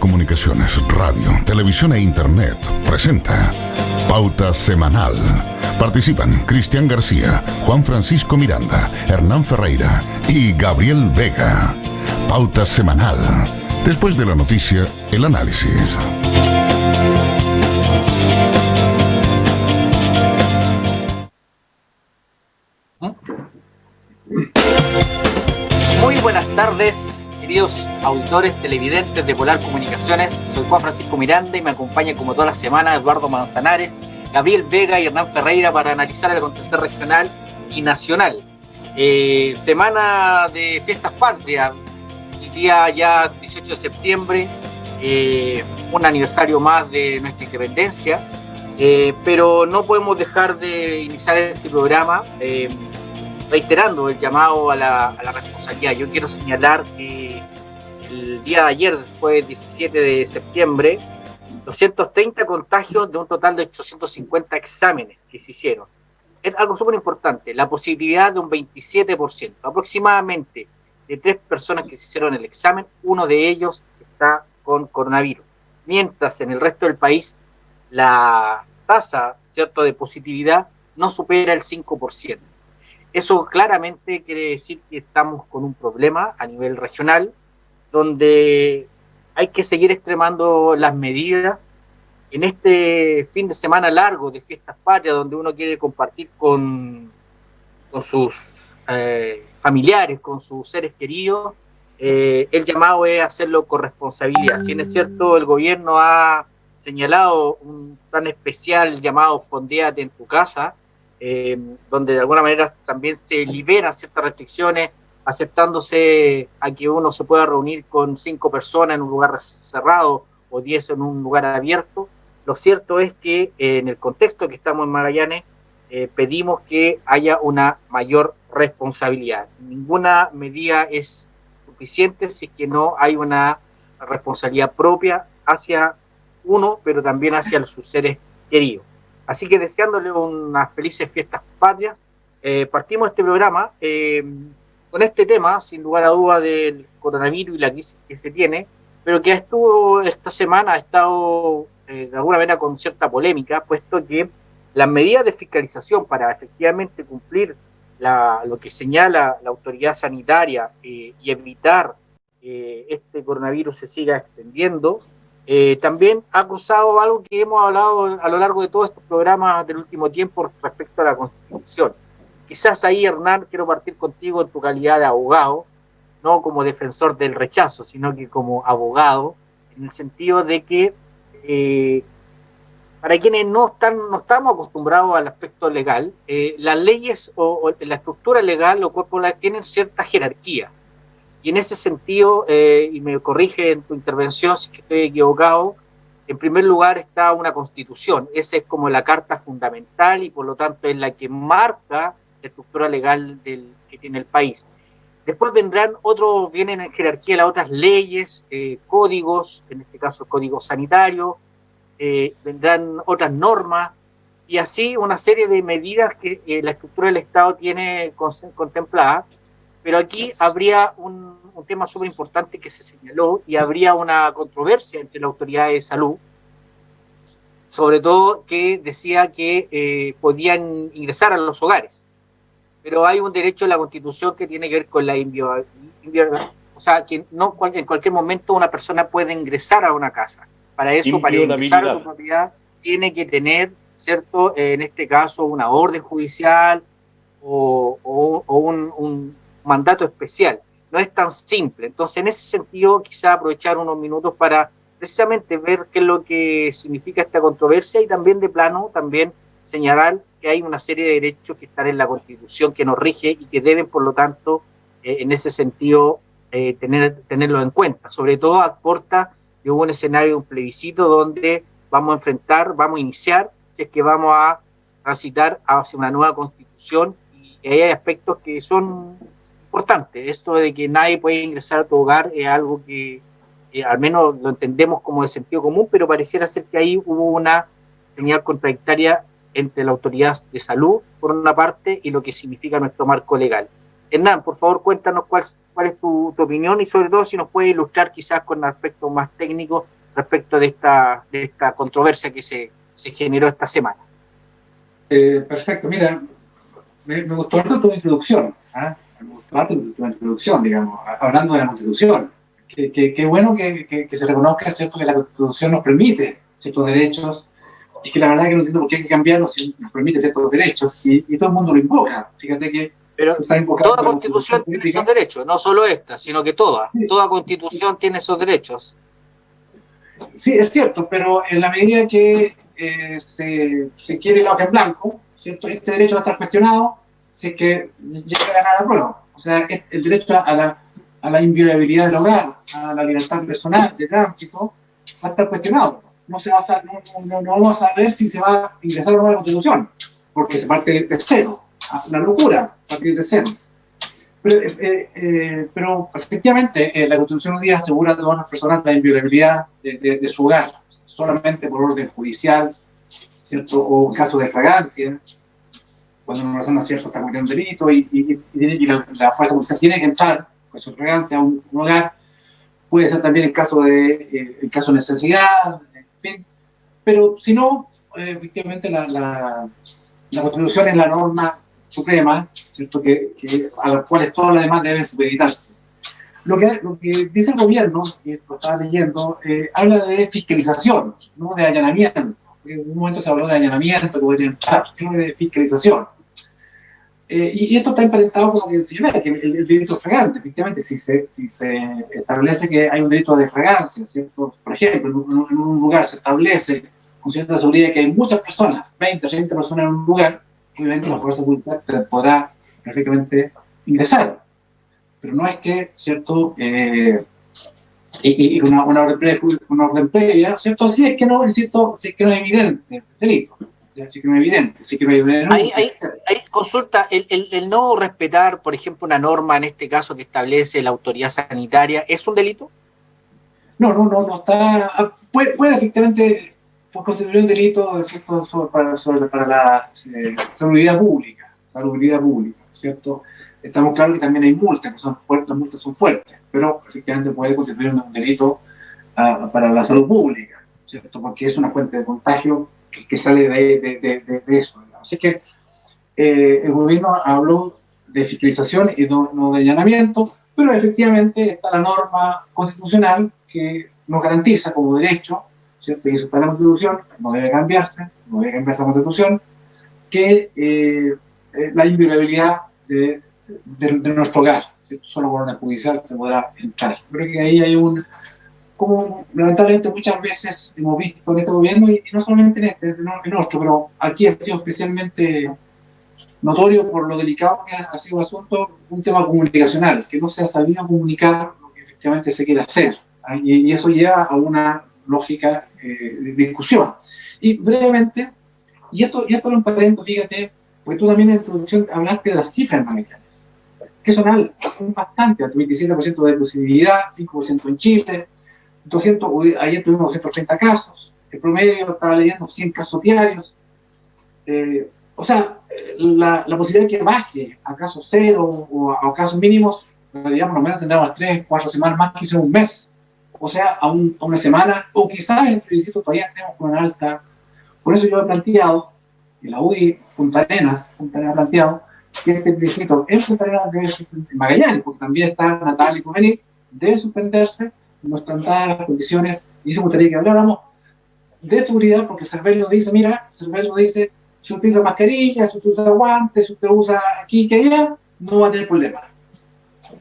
Comunicaciones, radio, televisión e internet presenta Pauta Semanal. Participan Cristian García, Juan Francisco Miranda, Hernán Ferreira y Gabriel Vega. Pauta Semanal. Después de la noticia, el análisis. Muy buenas tardes, queridos auditores televidentes de Polar Comunicaciones. Soy Juan Francisco Miranda y me acompaña como toda la semana Eduardo Manzanares, Gabriel Vega y Hernán Ferreira para analizar el acontecer regional y nacional. Semana de fiestas patrias, el día ya 18 de septiembre, un aniversario más de nuestra independencia, pero no podemos dejar de iniciar este programa reiterando el llamado a la responsabilidad. Yo quiero señalar que el día de ayer, después 17 de septiembre, 230 contagios de un total de 850 exámenes que se hicieron. Es algo súper importante, la positividad de un 27%, aproximadamente de 3 personas que se hicieron el examen, uno de ellos está con coronavirus. Mientras en el resto del país la tasa, ¿cierto?, de positividad no supera el 5%. Eso claramente quiere decir que estamos con un problema a nivel regional, donde hay que seguir extremando las medidas. En este fin de semana largo de fiestas patrias, donde uno quiere compartir con sus familiares, con sus seres queridos, el llamado es hacerlo con responsabilidad. Si bien es cierto, el gobierno ha señalado un plan especial llamado Fondéate en tu casa, donde de alguna manera también se liberan ciertas restricciones, aceptándose a que uno se pueda reunir con 5 personas en un lugar cerrado o 10 en un lugar abierto. Lo cierto es que en el contexto que estamos en Magallanes, pedimos que haya una mayor responsabilidad. Ninguna medida es suficiente si es que no hay una responsabilidad propia hacia uno, pero también hacia sus seres queridos. Así que deseándole unas felices fiestas patrias, partimos este programa con este tema, sin lugar a duda, del coronavirus y la crisis que se tiene, pero que esta semana ha estado de alguna manera con cierta polémica, puesto que las medidas de fiscalización para efectivamente cumplir lo que señala la autoridad sanitaria y evitar que este coronavirus se siga extendiendo, también ha cruzado algo que hemos hablado a lo largo de todos estos programas del último tiempo respecto a la Constitución. Quizás ahí, Hernán, quiero partir contigo en tu calidad de abogado, no como defensor del rechazo, sino que como abogado, en el sentido de que para quienes no estamos acostumbrados al aspecto legal, las leyes o la estructura legal o cuerpo legal tienen cierta jerarquía. Y en ese sentido, y me corrige en tu intervención si estoy equivocado, en primer lugar está una constitución. Esa es como la carta fundamental y por lo tanto es la que marca la estructura legal que tiene el país. Después vienen en jerarquía las otras leyes, códigos, en este caso el código sanitario, vendrán otras normas y así una serie de medidas que la estructura del Estado tiene contemplada. Pero aquí habría un tema súper importante que se señaló y habría una controversia entre la autoridad de salud, sobre todo que decía que podían ingresar a los hogares. Pero hay un derecho en la Constitución que tiene que ver con la o sea, que no en cualquier momento una persona puede ingresar a una casa. Para eso, para ingresar a tu propiedad, tiene que tener, ¿cierto?, en este caso, una orden judicial o un mandato especial. No es tan simple. Entonces, en ese sentido, quizá aprovechar unos minutos para precisamente ver qué es lo que significa esta controversia y también de plano, también señalar que hay una serie de derechos que están en la Constitución que nos rige y que deben, por lo tanto, en ese sentido, tenerlo en cuenta. Sobre todo aporta de un escenario de un plebiscito donde vamos a iniciar, si es que vamos a transitar hacia una nueva Constitución y hay aspectos que son importante. Esto de que nadie puede ingresar a tu hogar es algo que al menos lo entendemos como de sentido común, pero pareciera ser que ahí hubo una señal contradictoria entre la autoridad de salud, por una parte, y lo que significa nuestro marco legal. Hernán, por favor, cuéntanos cuál es tu opinión y sobre todo si nos puede ilustrar quizás con aspectos más técnicos respecto de esta controversia que se generó esta semana. Perfecto, mira, me gustó harto tu introducción, me gustó harto tu introducción, digamos, hablando de la Constitución. Qué bueno que se reconozca, ¿cierto?, que la Constitución nos permite ciertos derechos, y que la verdad que no entiendo por qué hay que cambiarlos si nos permite ciertos derechos, y todo el mundo lo invoca. Fíjate que pero toda Constitución tiene esos derechos, no solo esta, sino que toda Constitución tiene esos derechos. Sí, es cierto, pero en la medida que se quiere la hoja en blanco, ¿cierto?, este derecho va a estar cuestionado si es que llega a ganar la prueba. O sea, el derecho a la inviolabilidad del hogar, a la libertad personal, de tránsito, va a estar cuestionado. No vamos a ver si se va a ingresar o no a la Constitución, porque se parte de cero. Una locura, partir de cero. Pero efectivamente, la Constitución hoy día asegura a todas las personas la inviolabilidad de su hogar, solamente por orden judicial, ¿cierto?, o en caso de fragancia, cuando una persona, ¿cierto?, está cometiendo un delito y la fuerza policial tiene que entrar con su fragancia a un hogar. Puede ser también en caso de necesidad, en fin. Pero si no, efectivamente la Constitución es la norma suprema, ¿cierto?, a las cuales todas las demás deben supeditarse. Lo que dice el gobierno, que lo estaba leyendo, habla de fiscalización, no de allanamiento. En un momento se habló de allanamiento, que puede entrar, sino de fiscalización. Y esto está emparentado con lo que decía, que el delito fragante. Efectivamente, si se establece que hay un delito de fragancia, ¿cierto? Por ejemplo, en un lugar se establece con cierta seguridad que hay muchas personas, 20, 30 personas en un lugar, obviamente la fuerza pública podrá perfectamente ingresar. Pero no es que, ¿cierto?, y una orden previa, ¿cierto? Si es que no, insisto, si es que no es evidente el delito. Sí que no es evidente, sí que no hay Hay consulta, el no respetar, por ejemplo, una norma, en este caso, que establece la autoridad sanitaria, ¿es un delito? No está. Puede efectivamente constituir un delito, ¿cierto?, para la salubridad pública, ¿cierto? Estamos claros que también hay multas, que son fuertes, las multas son fuertes, pero efectivamente puede constituir un delito para la salud pública, ¿cierto?, porque es una fuente de contagio que sale de eso. Así que el gobierno habló de fiscalización y no de allanamiento, pero efectivamente está la norma constitucional que nos garantiza como derecho, ¿cierto?, y eso está en la Constitución, no debe cambiarse la Constitución, que la inviolabilidad de nuestro hogar, ¿cierto?, solo por orden judicial se podrá entrar. Creo que ahí hay como lamentablemente muchas veces hemos visto en este gobierno, y no solamente en otro, pero aquí ha sido especialmente notorio por lo delicado que ha sido el asunto, un tema comunicacional, que no se ha sabido comunicar lo que efectivamente se quiere hacer, y eso lleva a una lógica de discusión. Y brevemente, y esto lo emparento, fíjate, porque tú también en la introducción hablaste de las cifras magallanes, que son altas, son bastante, 27% de posibilidad, 5% en Chile, ayer tuvimos 230 casos, el promedio estaba leyendo 100 casos diarios, o sea, la posibilidad de que baje a casos cero o a casos mínimos, digamos, lo menos tendremos 3, 4 semanas más, quizás un mes, o sea, a una semana, o quizás en el plebiscito todavía estemos con una alta. Por eso yo he planteado, y la UDI Punta Arenas ha planteado, que este plebiscito en Punta Arenas debe suspenderse, en Magallanes, porque también está Natal y Juvenil, debe suspenderse, no están dadas las condiciones, y se gustaría que habláramos de seguridad, porque Cervel lo dice, si usted usa mascarilla, si usted usa guantes, si usted usa aquí que allá, no va a tener problema.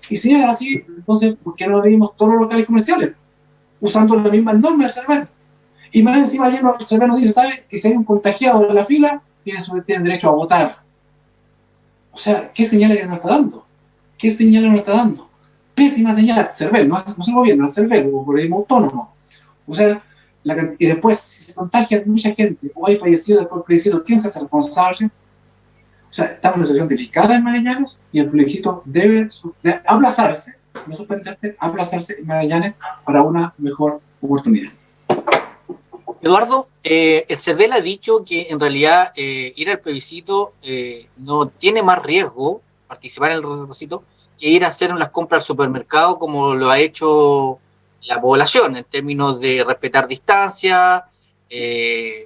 Y si es así, entonces, ¿por qué no abrimos todos los locales comerciales? Usando las mismas normas del Cervel. Y más encima, ayer el Cervel nos dice, ¿sabe? Que si hay un contagiado en la fila, tiene derecho a votar. O sea, ¿qué señal que nos está dando? Pésima señal, Cervel, no es el gobierno, el Cervel, o por el mismo autónomo. O sea, y después, si se contagia mucha gente o hay fallecidos después del plebiscito, ¿quién se hace responsable? O sea, estamos en una situación delicada en Magallanes y el plebiscito debe aplazarse, no suspenderse, aplazarse en Magallanes para una mejor oportunidad. Eduardo, el CERVEL ha dicho que en realidad ir al plebiscito no tiene más riesgo, participar en el plebiscito, que ir a hacer unas compras al supermercado como lo ha hecho la población, en términos de respetar distancia y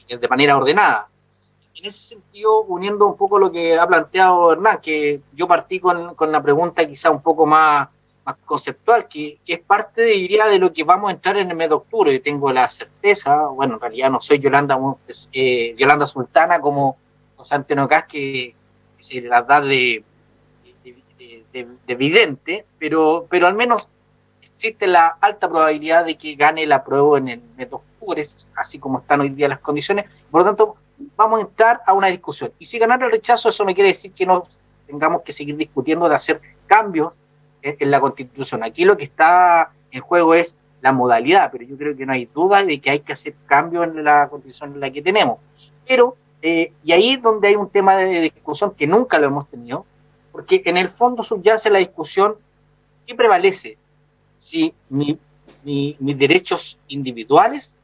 de manera ordenada. En ese sentido, uniendo un poco lo que ha planteado Hernán, que yo partí con la pregunta quizá un poco más conceptual, que es parte, diría, de lo que vamos a entrar en el mes de octubre. Yo tengo la certeza, bueno, en realidad no soy Yolanda Sultana como José Antonio Kast, que se las da de evidente, pero al menos existe la alta probabilidad de que gane el apruebo en el mes de octubre, así como están hoy día las condiciones. Por lo tanto, vamos a entrar a una discusión. Y si ganara el rechazo, eso no quiere decir que no tengamos que seguir discutiendo de hacer cambios en la Constitución. Aquí lo que está en juego es la modalidad, pero yo creo que no hay duda de que hay que hacer cambios en la Constitución en la que tenemos. Pero, y ahí es donde hay un tema de discusión que nunca lo hemos tenido, porque en el fondo subyace la discusión: ¿qué prevalece? Si mis derechos individuales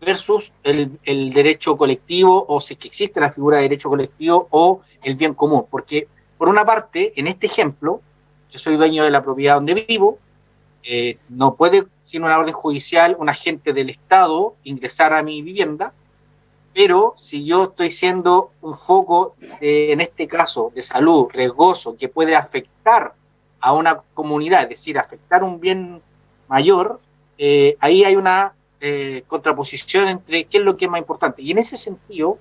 versus el derecho colectivo, o si es que existe la figura de derecho colectivo o el bien común. Porque, por una parte, en este ejemplo, yo soy dueño de la propiedad donde vivo, no puede, sin una orden judicial, un agente del Estado ingresar a mi vivienda, pero si yo estoy siendo un foco, en este caso, de salud riesgoso, que puede afectar a una comunidad, es decir, afectar un bien mayor, ahí hay una contraposición entre qué es lo que es más importante. Y en ese sentido,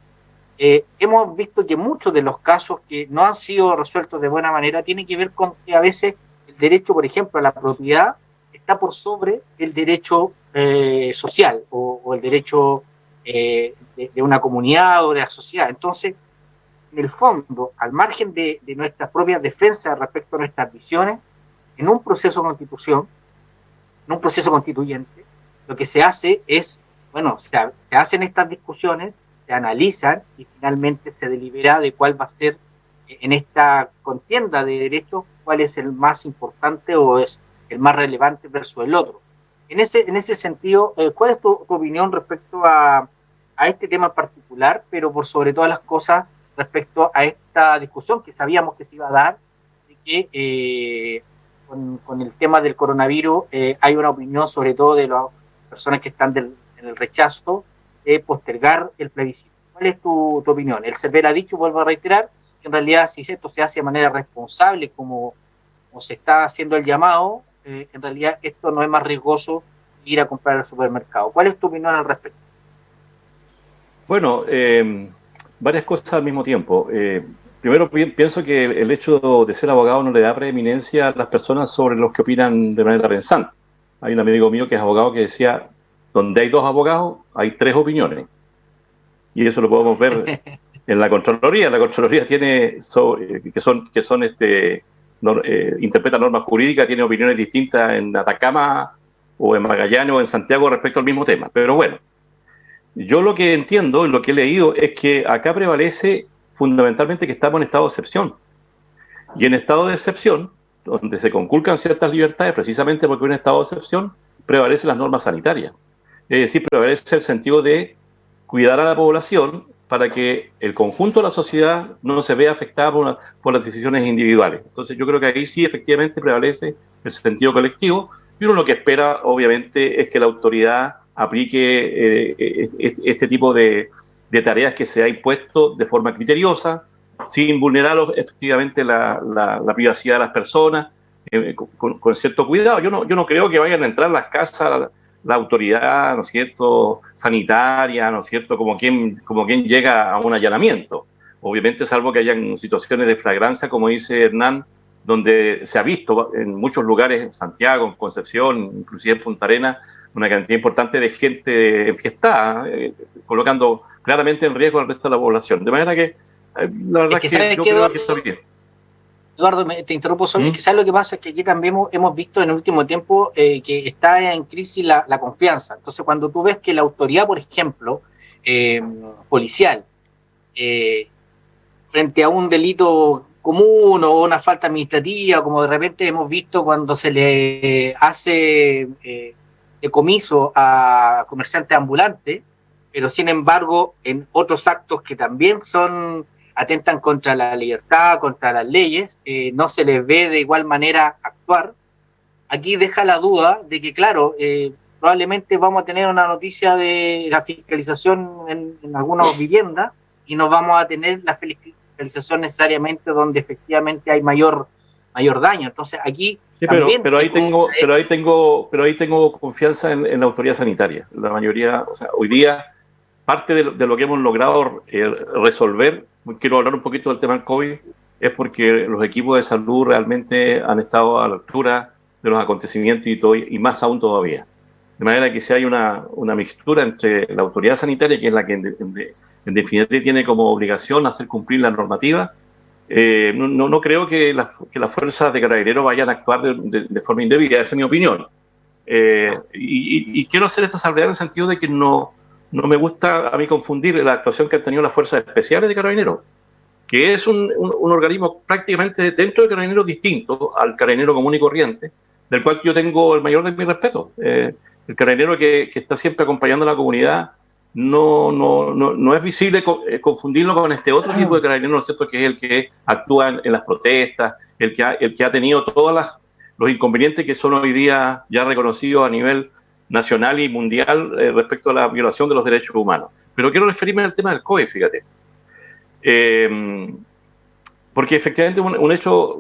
hemos visto que muchos de los casos que no han sido resueltos de buena manera tienen que ver con que a veces el derecho, por ejemplo, a la propiedad está por sobre el derecho social o el derecho de una comunidad o de la sociedad. Entonces, en el fondo, al margen de nuestras propias defensas respecto a nuestras visiones, en un proceso constituyente, lo que se hace es, bueno, se hacen estas discusiones, se analizan y finalmente se delibera de cuál va a ser, en esta contienda de derechos, cuál es el más importante o es el más relevante versus el otro. En ese sentido, ¿cuál es tu opinión respecto a este tema en particular, pero por sobre todas las cosas respecto a esta discusión que sabíamos que se iba a dar, de que con el tema del coronavirus hay una opinión, sobre todo de las personas que están en el rechazo, de postergar el plebiscito? ¿Cuál es tu opinión? El CERVEL ha dicho, vuelvo a reiterar, que en realidad si esto se hace de manera responsable, como se está haciendo el llamado, en realidad esto no es más riesgoso que ir a comprar al supermercado. ¿Cuál es tu opinión al respecto? Bueno, varias cosas al mismo tiempo. Primero, pienso que el hecho de ser abogado no le da preeminencia a las personas sobre los que opinan de manera pensante. Hay un amigo mío que es abogado que decía: donde hay dos abogados, hay tres opiniones. Y eso lo podemos ver en la Contraloría. La Contraloría tiene, interpreta normas jurídicas, tiene opiniones distintas en Atacama o en Magallanes o en Santiago respecto al mismo tema. Pero bueno, yo lo que entiendo y lo que he leído es que acá prevalece fundamentalmente que estamos en estado de excepción. Y en estado de excepción, donde se conculcan ciertas libertades, precisamente porque en estado de excepción prevalecen las normas sanitarias. Es decir, prevalece el sentido de cuidar a la población para que el conjunto de la sociedad no se vea afectada por las decisiones individuales. Entonces yo creo que ahí sí efectivamente prevalece el sentido colectivo, y uno lo que espera obviamente es que la autoridad aplique este tipo de tareas que se ha impuesto de forma criteriosa, sin vulnerar efectivamente la privacidad de las personas, con cierto cuidado. Yo no creo que vayan a entrar a las casas la autoridad, ¿no es cierto?, sanitaria, ¿no es cierto?, como quien llega a un allanamiento. Obviamente, salvo que hayan situaciones de flagrancia, como dice Hernán, donde se ha visto en muchos lugares, en Santiago, en Concepción, inclusive en Punta Arenas, una cantidad importante de gente enfiestada, colocando claramente en riesgo al resto de la población. De manera que, la verdad es que yo creo que está bien. Eduardo, te interrumpo solo, es que ¿sabes lo que pasa? Es que aquí también hemos visto en el último tiempo que está en crisis la confianza. Entonces, cuando tú ves que la autoridad, por ejemplo, policial, frente a un delito común o una falta administrativa, como de repente hemos visto cuando se le hace decomiso a comerciantes ambulantes, pero sin embargo en otros actos que también atentan contra la libertad, contra las leyes, no se les ve de igual manera actuar. aquí deja la duda de que, claro, probablemente vamos a tener una noticia de la fiscalización en algunas viviendas y no vamos a tener la fiscalización necesariamente donde efectivamente hay mayor daño. Entonces aquí sí, pero ahí tengo confianza en la autoridad sanitaria. La mayoría, o sea, hoy día parte de lo que hemos logrado resolver, quiero hablar un poquito del tema del COVID, es porque los equipos de salud realmente han estado a la altura de los acontecimientos y todo, y más aún todavía. De manera que si hay una mixtura entre la autoridad sanitaria, que es la que en definitiva tiene como obligación hacer cumplir la normativa, no creo que las fuerzas de Carabineros vayan a actuar de forma indebida. Esa es mi opinión. Y quiero hacer esta salvedad en el sentido de que no me gusta a mí confundir la actuación que han tenido las fuerzas especiales de Carabineros, que es un organismo prácticamente dentro de Carabineros distinto al Carabinero común y corriente, del cual yo tengo el mayor de mi respeto. El Carabinero que está siempre acompañando a la comunidad, no es visible confundirlo con este otro tipo de Carabinero, ¿no es cierto?, que es el que actúa en las protestas, el que ha tenido todos los inconvenientes que son hoy día ya reconocidos a nivel nacional y mundial respecto a la violación de los derechos humanos. Pero quiero referirme al tema del COVID, fíjate. Porque efectivamente un hecho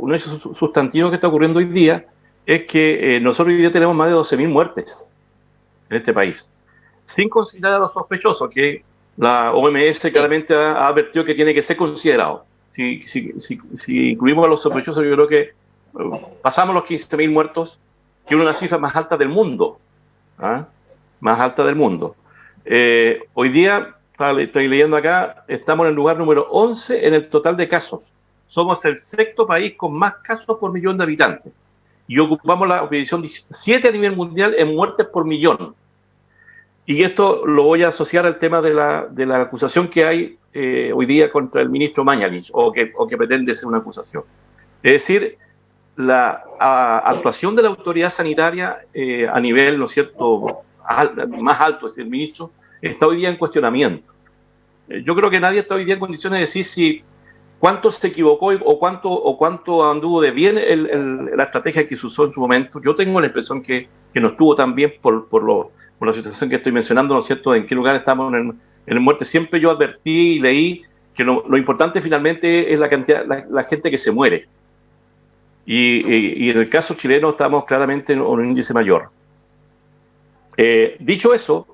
sustantivo que está ocurriendo hoy día es que nosotros hoy día tenemos más de 12.000 muertes en este país, sin considerar a los sospechosos, que la OMS claramente ha advertido que tiene que ser considerado. Si incluimos a los sospechosos, yo creo que pasamos los 15.000 muertos, que es una cifra más alta del mundo. Más alta del mundo. Hoy día, estoy leyendo acá, estamos en el lugar número 11 en el total de casos. Somos el sexto país con más casos por millón de habitantes. Y ocupamos la posición 17 a nivel mundial en muertes por millón. Y esto lo voy a asociar al tema de la acusación que hay hoy día contra el ministro Mañalich, o que pretende ser una acusación. Es decir, la actuación de la autoridad sanitaria a nivel, ¿no es cierto?, más alto, es decir, el ministro, está hoy día en cuestionamiento. Yo creo que nadie está hoy día en condiciones de decir si cuánto se equivocó o cuánto anduvo de bien la estrategia que se usó en su momento. Yo tengo la impresión que no estuvo tan bien por la situación que estoy mencionando, ¿no es cierto?, en qué lugar estamos en el muerte. Siempre yo advertí y leí que lo importante finalmente es la cantidad, la gente que se muere. Y en el caso chileno estamos claramente en un índice mayor. Dicho eso,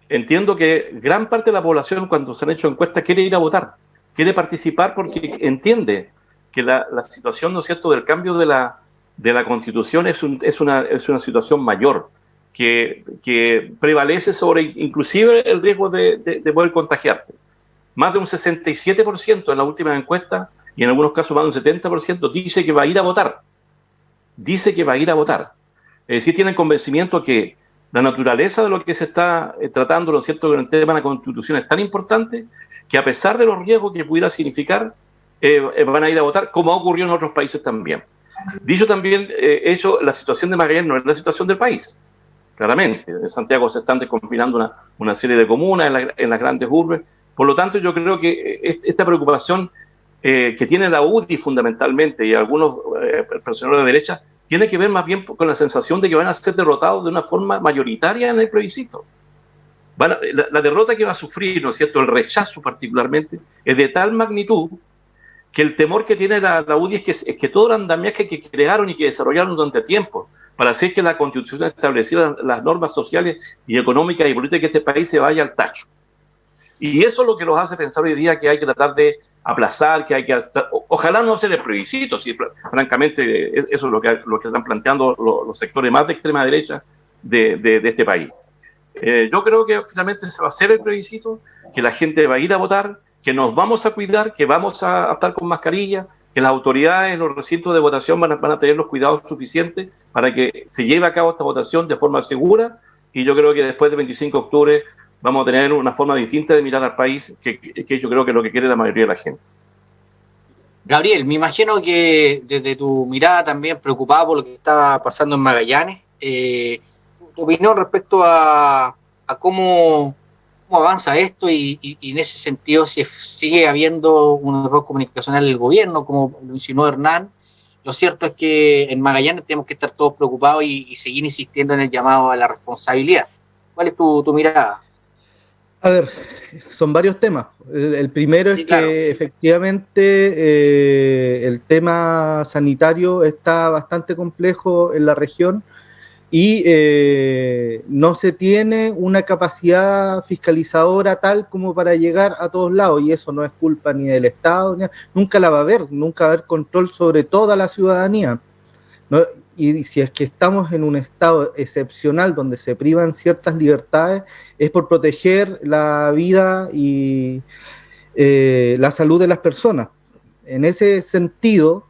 entiendo que gran parte de la población, cuando se han hecho encuestas, quiere ir a votar, quiere participar porque entiende que la situación, ¿no es cierto?, del cambio de la Constitución es una situación mayor, que prevalece sobre inclusive el riesgo de poder contagiarte. Más de un 67% en la última encuesta, y en algunos casos más de un 70%, dice que va a ir a votar. Dice que va a ir a votar. Es decir, tienen convencimiento que la naturaleza de lo que se está tratando, ¿no es cierto?, en el tema de la Constitución es tan importante que a pesar de los riesgos que pudiera significar, van a ir a votar, como ha ocurrido en otros países también. Dicho también, la situación de Magallanes no es la situación del país, claramente. En Santiago se están desconfinando una serie de comunas en las grandes urbes. Por lo tanto, yo creo que esta preocupación que tiene la UDI fundamentalmente y algunos personeros de derecha, tiene que ver más bien con la sensación de que van a ser derrotados de una forma mayoritaria en el plebiscito. La derrota que va a sufrir, ¿no es cierto?, el rechazo particularmente, es de tal magnitud que el temor que tiene la UDI es que todo el andamiaje que crearon y que desarrollaron durante tiempo para hacer que la Constitución estableciera las normas sociales y económicas y políticas de este país se vaya al tacho. Y eso es lo que los hace pensar hoy día que hay que tratar de aplazar, que hay que... Ojalá no sea el plebiscito, si francamente eso es lo que están planteando los sectores más de extrema derecha de este país. Yo creo que finalmente se va a hacer el plebiscito, que la gente va a ir a votar, que nos vamos a cuidar, que vamos a estar con mascarilla, que las autoridades en los recintos de votación van a tener los cuidados suficientes para que se lleve a cabo esta votación de forma segura, y yo creo que después del 25 de octubre vamos a tener una forma distinta de mirar al país, que yo creo que es lo que quiere la mayoría de la gente. Gabriel, me imagino que desde tu mirada también preocupada por lo que está pasando en Magallanes, tu opinión respecto a cómo avanza esto y en ese sentido si sigue habiendo un error comunicacional del gobierno, como lo insinuó Hernán, lo cierto es que en Magallanes tenemos que estar todos preocupados y seguir insistiendo en el llamado a la responsabilidad. ¿Cuál es tu mirada? A ver, son varios temas. El primero es claro, que efectivamente el tema sanitario está bastante complejo en la región y no se tiene una capacidad fiscalizadora tal como para llegar a todos lados, y eso no es culpa ni del Estado, nunca la va a haber, nunca va a haber control sobre toda la ciudadanía, ¿no? Y si es que estamos en un estado excepcional donde se privan ciertas libertades, es por proteger la vida y la salud de las personas. En ese sentido,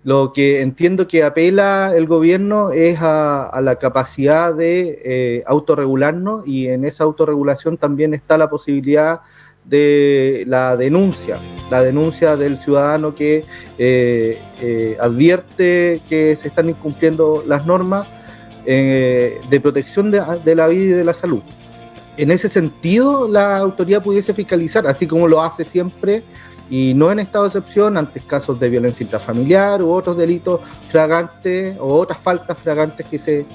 lo que entiendo que apela el gobierno es a la capacidad de autorregularnos, y en esa autorregulación también está la posibilidad de la denuncia del ciudadano que advierte que se están incumpliendo las normas de protección de la vida y de la salud. En ese sentido, la autoridad pudiese fiscalizar, así como lo hace siempre, y no en estado de excepción, ante casos de violencia intrafamiliar u otros delitos flagrantes o otras faltas flagrantes que se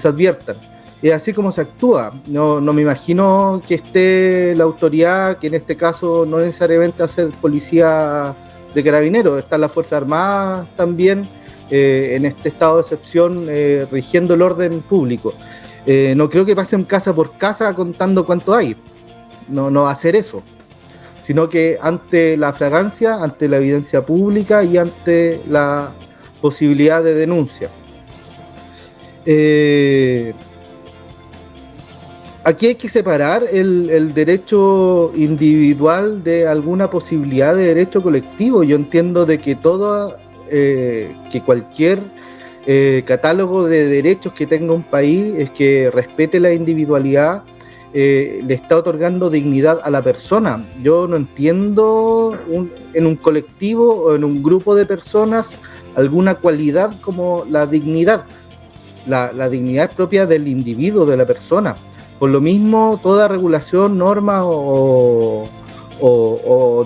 adviertan. Es así como se actúa. No me imagino que esté la autoridad, que en este caso no necesariamente va a ser policía de carabineros, están las Fuerzas Armadas también en este estado de excepción rigiendo el orden público. No creo que pasen casa por casa contando cuánto hay. No va a hacer eso, sino que ante la flagrancia, ante la evidencia pública y ante la posibilidad de denuncia. Aquí hay que separar el derecho individual de alguna posibilidad de derecho colectivo. Yo entiendo de que que cualquier catálogo de derechos que tenga un país es que respete la individualidad, le está otorgando dignidad a la persona. Yo no entiendo en un colectivo o en un grupo de personas alguna cualidad como la dignidad. La dignidad es propia del individuo, de la persona. Por lo mismo, toda regulación, norma o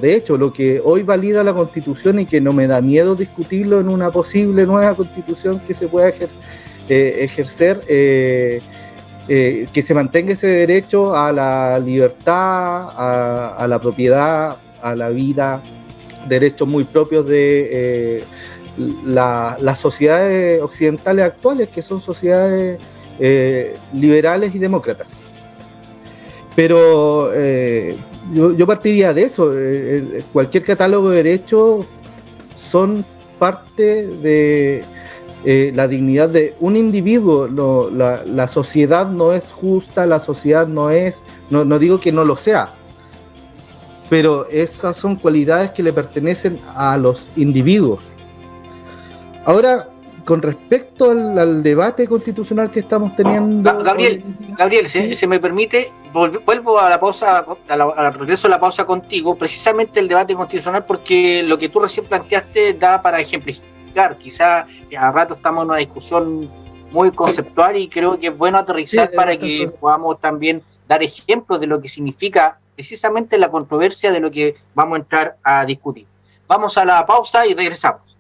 de hecho, lo que hoy valida la Constitución y que no me da miedo discutirlo en una posible nueva Constitución que se pueda ejercer, que se mantenga ese derecho a la libertad, a la propiedad, a la vida, derechos muy propios de las sociedades occidentales actuales, que son sociedades liberales y demócratas. Pero yo partiría de eso. Cualquier catálogo de derechos son parte de la dignidad de un individuo. La sociedad no es justa, la sociedad no digo que no lo sea, pero esas son cualidades que le pertenecen a los individuos. Ahora, con respecto al debate constitucional que estamos teniendo... Gabriel, si me permite, vuelvo a la pausa, al regreso de la pausa contigo, precisamente el debate constitucional, porque lo que tú recién planteaste da para ejemplificar. Quizá a rato estamos en una discusión muy conceptual y creo que es bueno aterrizar para que podamos también dar ejemplos de lo que significa precisamente la controversia de lo que vamos a entrar a discutir. Vamos a la pausa y regresamos.